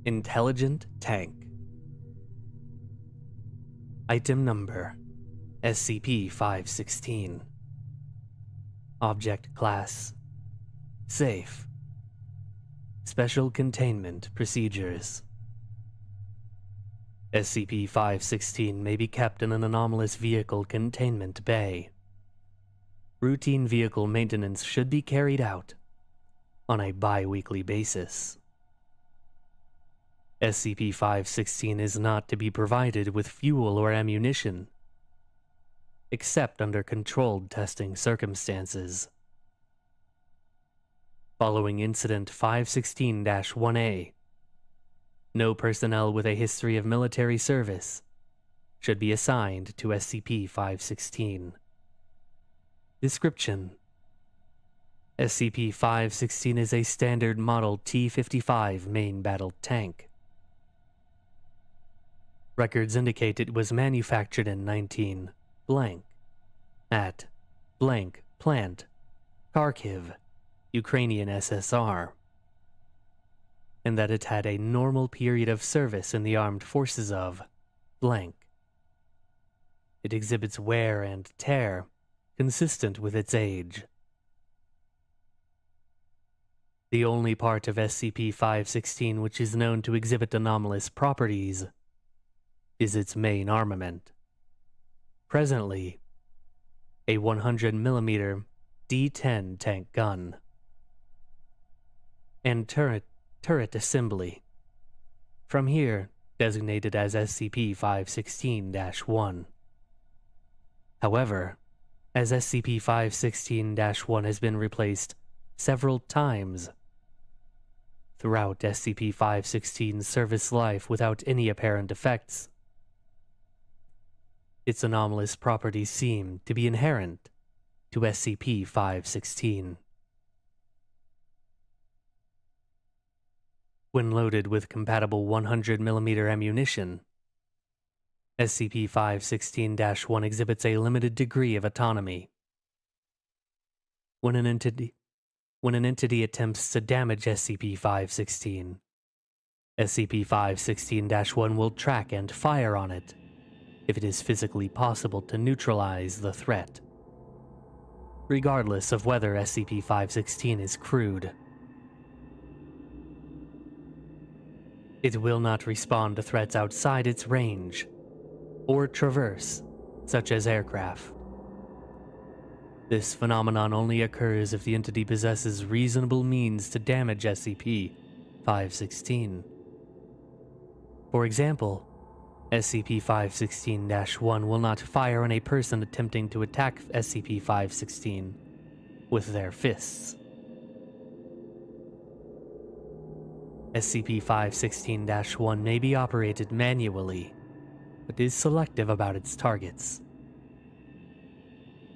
Intelligent Tank. Item Number SCP-516. Object Class Safe. Special Containment Procedures. SCP-516 may be kept in an anomalous vehicle containment bay. Routine vehicle maintenance should be carried out on a bi-weekly basis. SCP-516 is not to be provided with fuel or ammunition, except under controlled testing circumstances. Following Incident 516-1A, no personnel with a history of military service should be assigned to SCP-516. Description: SCP-516 is a standard Model T-55 main battle tank. Records indicate it was manufactured in 19 blank at blank plant, Kharkiv, Ukrainian SSR, and that it had a normal period of service in the armed forces of blank. It exhibits wear and tear consistent with its age. The only part of SCP-516 which is known to exhibit anomalous properties is its main armament. Presently, a 100mm D-10 tank gun and turret assembly, from here designated as SCP-516-1. However, as SCP-516-1 has been replaced several times throughout SCP-516's service life without any apparent effects, its anomalous properties seem to be inherent to SCP-516. When loaded with compatible 100mm ammunition, SCP-516-1 exhibits a limited degree of autonomy. When an entity attempts to damage SCP-516, SCP-516-1 will track and fire on it if it is physically possible to neutralize the threat, regardless of whether SCP-516 is crewed. It will not respond to threats outside its range or traverse, such as aircraft. This phenomenon only occurs if the entity possesses reasonable means to damage SCP-516. For example, SCP-516-1 will not fire on a person attempting to attack SCP-516 with their fists. SCP-516-1 may be operated manually, but is selective about its targets.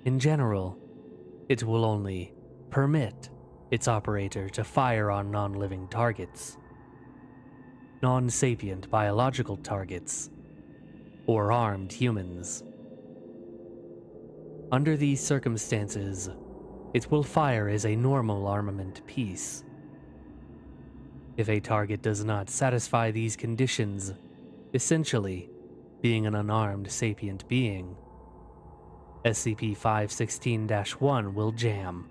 In general, it will only permit its operator to fire on non-living targets, non-sapient biological targets, or armed humans. Under these circumstances, it will fire as a normal armament piece. If a target does not satisfy these conditions, essentially being an unarmed sapient being, SCP-516-1 will jam.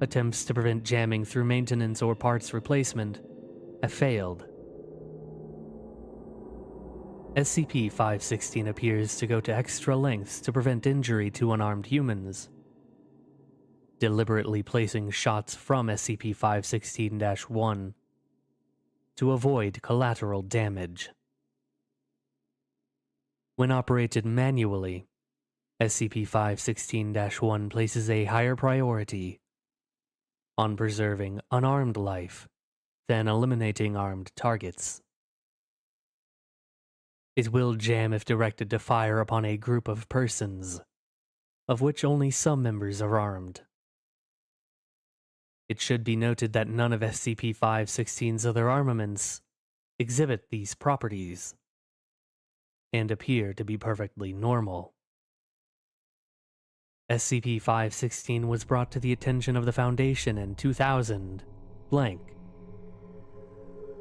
Attempts to prevent jamming through maintenance or parts replacement have failed. SCP-516 appears to go to extra lengths to prevent injury to unarmed humans, deliberately placing shots from SCP-516-1 to avoid collateral damage. When operated manually, SCP-516-1 places a higher priority on preserving unarmed life than eliminating armed targets. It will jam if directed to fire upon a group of persons, of which only some members are armed. It should be noted that none of SCP-516's other armaments exhibit these properties, and appear to be perfectly normal. SCP-516 was brought to the attention of the Foundation in 2000 blank.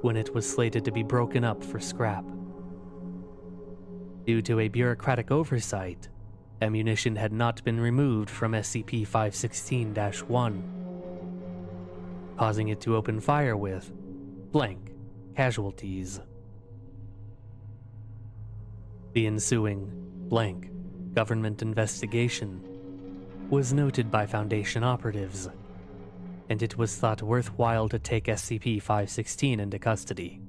when it was slated to be broken up for scrap. Due to a bureaucratic oversight, ammunition had not been removed from SCP-516-1, causing it to open fire with blank casualties. The ensuing blank government investigation was noted by Foundation operatives, and it was thought worthwhile to take SCP-516 into custody.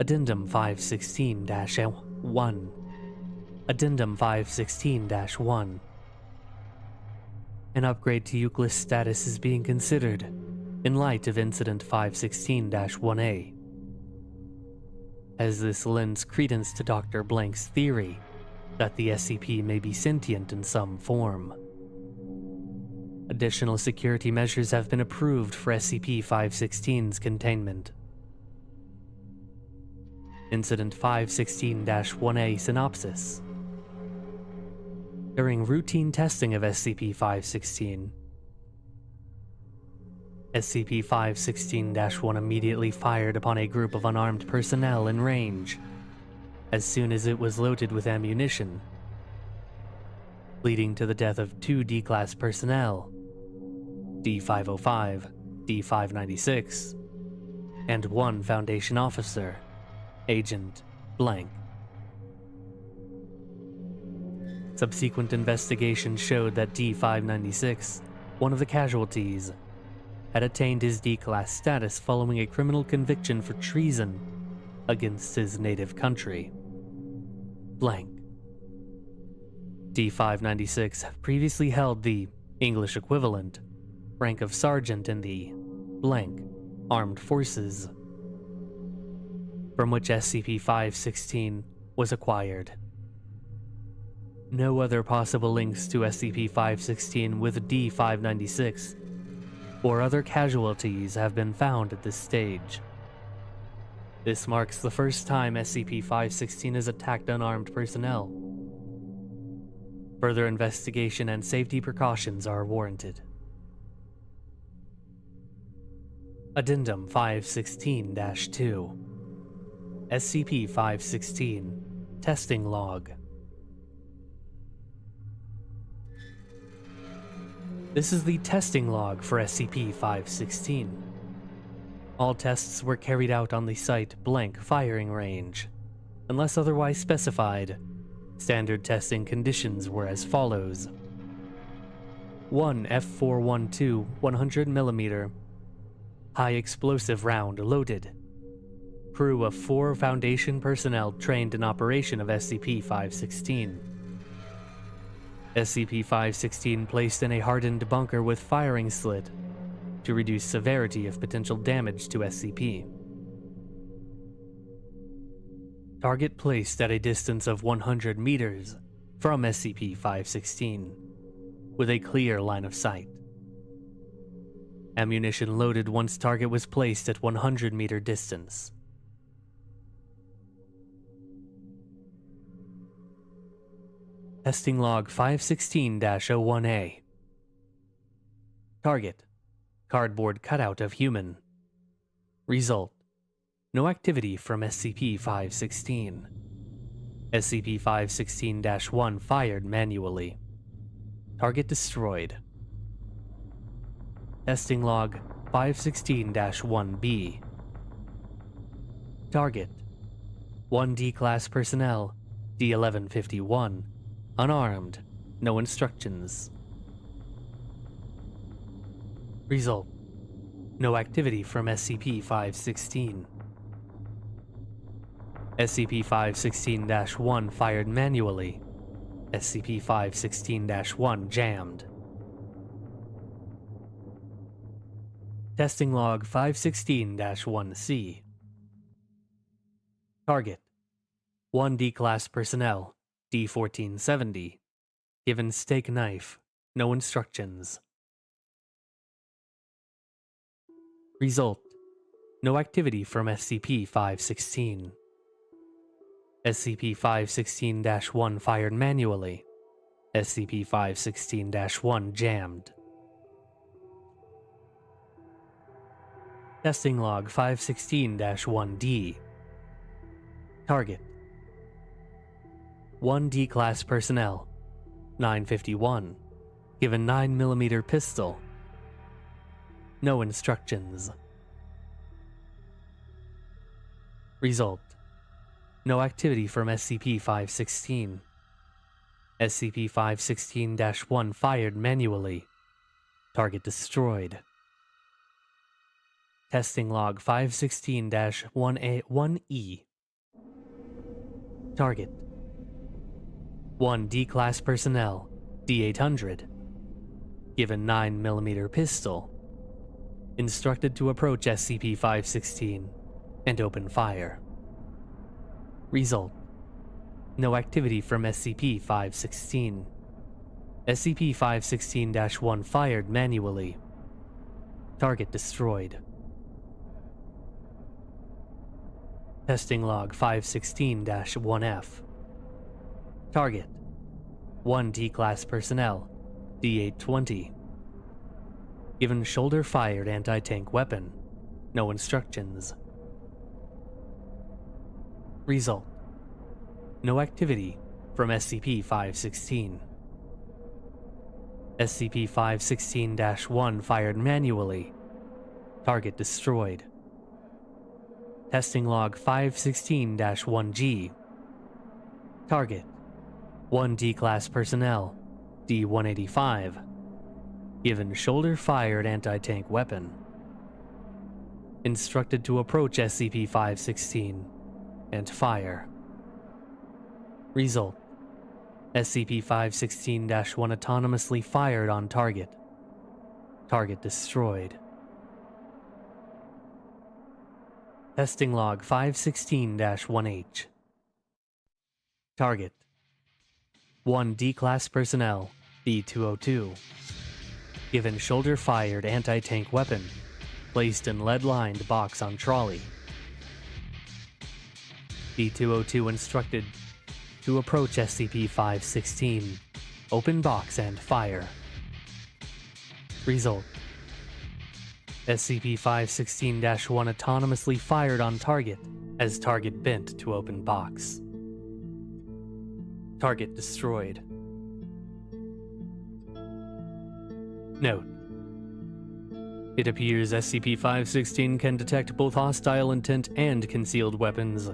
Addendum 516-1. Addendum 516-1. An upgrade to Euclid's status is being considered in light of Incident 516-1A, as this lends credence to Dr. Blank's theory that the SCP may be sentient in some form. Additional security measures have been approved for SCP-516's containment. Incident 516-1A Synopsis. During routine testing of SCP-516, SCP-516-1 immediately fired upon a group of unarmed personnel in range as soon as it was loaded with ammunition, leading to the death of 2 D-Class personnel, D-505, D-596, and 1 Foundation officer, Agent Blank. Subsequent investigation showed that D-596, one of the casualties, had attained his D-Class status following a criminal conviction for treason against his native country. Blank. D-596 previously held the English equivalent rank of sergeant in the blank armed forces, from which SCP-516 was acquired. No other possible links to SCP-516 with D-596 or other casualties have been found at this stage. This marks the first time SCP-516 has attacked unarmed personnel. Further investigation and safety precautions are warranted. Addendum 516-2. SCP-516 Testing Log. This is the testing log for SCP-516. All tests were carried out on the site blank firing range. Unless otherwise specified, standard testing conditions were as follows. 1 F412 100mm high explosive round loaded. Crew of 4 Foundation personnel trained in operation of SCP-516. SCP-516 placed in a hardened bunker with firing slit to reduce severity of potential damage to SCP. Target placed at a distance of 100 meters from SCP-516, with a clear line of sight. Ammunition loaded once target was placed at 100-meter distance. Testing Log 516-01A. Target: cardboard cutout of human. Result: no activity from SCP-516. SCP-516-1 fired manually. Target destroyed. Testing Log 516-1B. Target: 1 D-Class personnel, D-1151, unarmed, no instructions. Result: no activity from SCP-516. SCP-516-1 fired manually. SCP-516-1 jammed. Testing Log 516-1C. Target: 1 D-Class personnel, D-1470. Given steak knife, no instructions. Result: no activity from SCP-516. SCP-516-1 fired manually. SCP-516-1 jammed. Testing log 516-1D. Target: 1 D-Class personnel, 951, given 9mm pistol. No instructions. Result: no activity from SCP-516. SCP-516-1 fired manually. Target destroyed. Testing log 516-1E. Target: 1 D-Class personnel, D-800. Given 9mm pistol. Instructed to approach SCP-516 and open fire. Result: no activity from SCP-516. SCP-516-1 fired manually. Target destroyed. Testing log 516-1F. Target: 1 D-Class personnel, D-820. Given shoulder-fired anti-tank weapon. No instructions. Result: no activity from SCP-516. SCP-516-1 fired manually. Target destroyed. Testing log 516-1G. Target: 1 D-Class personnel, D-185. Given shoulder-fired anti-tank weapon. Instructed to approach SCP-516 and fire. Result: SCP-516-1 autonomously fired on target. Target destroyed. Testing log 516-1H. Target: 1 D-Class personnel, D-202. Given shoulder-fired anti-tank weapon, placed in lead-lined box on trolley. D-202 instructed to approach SCP-516, open box and fire. Result: SCP-516-1 autonomously fired on target as target bent to open box. Target destroyed. Note: it appears SCP-516 can detect both hostile intent and concealed weapons.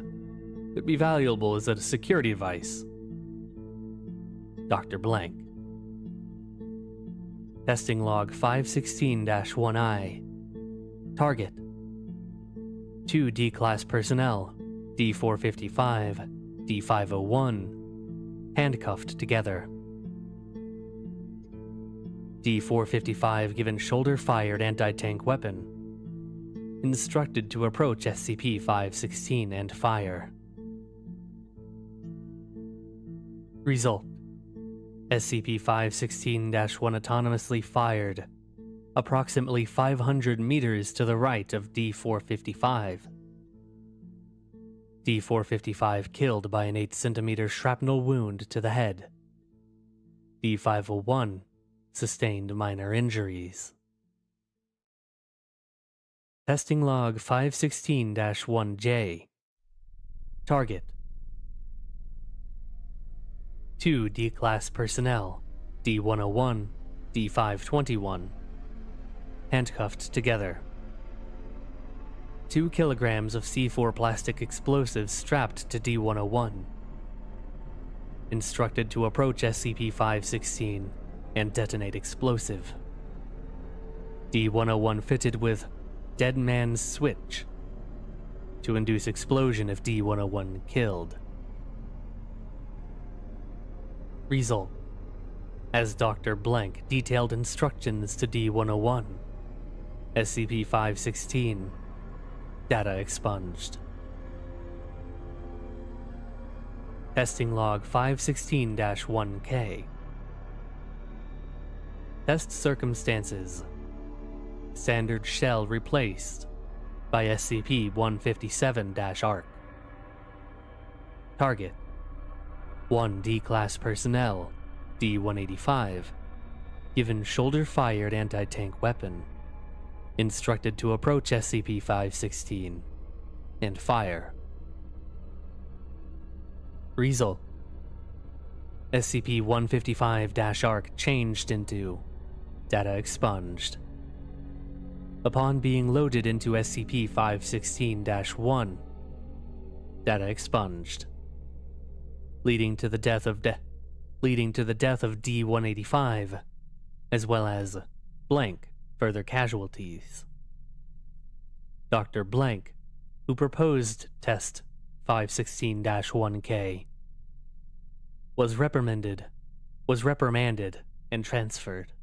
Could be valuable as a security device. Dr. Blank. Testing log 516-1I. Target: 2 D-Class personnel, D-455, D-501, handcuffed together. D-455 given shoulder-fired anti-tank weapon. Instructed to approach SCP-516 and fire. Result: SCP-516-1 autonomously fired approximately 500 meters to the right of D-455. D-455 killed by an 8-centimeter shrapnel wound to the head. D-501 sustained minor injuries. Testing log 516-1J. Target: 2 D-Class personnel, D-101, D-521. Handcuffed together. 2 kilograms of C4 plastic explosives strapped to D-101. Instructed to approach SCP-516 and detonate explosive. D-101 fitted with Dead Man's Switch to induce explosion if D-101 killed. Result: as Dr. Blank detailed instructions to D-101. SCP-516. Data expunged. Testing log 516-1K. Test circumstances. Standard shell replaced by SCP-157-ARC. Target: 1 D-Class personnel, D-185, given shoulder-fired anti-tank weapon. instructed to approach SCP-516 and fire. Result: SCP-155-ARC changed into data expunged. Upon being loaded into SCP-516-1, data expunged, leading to the death of D-185, as well as blank further casualties. Dr. Blank, who proposed Test 516-1K, was reprimanded and transferred.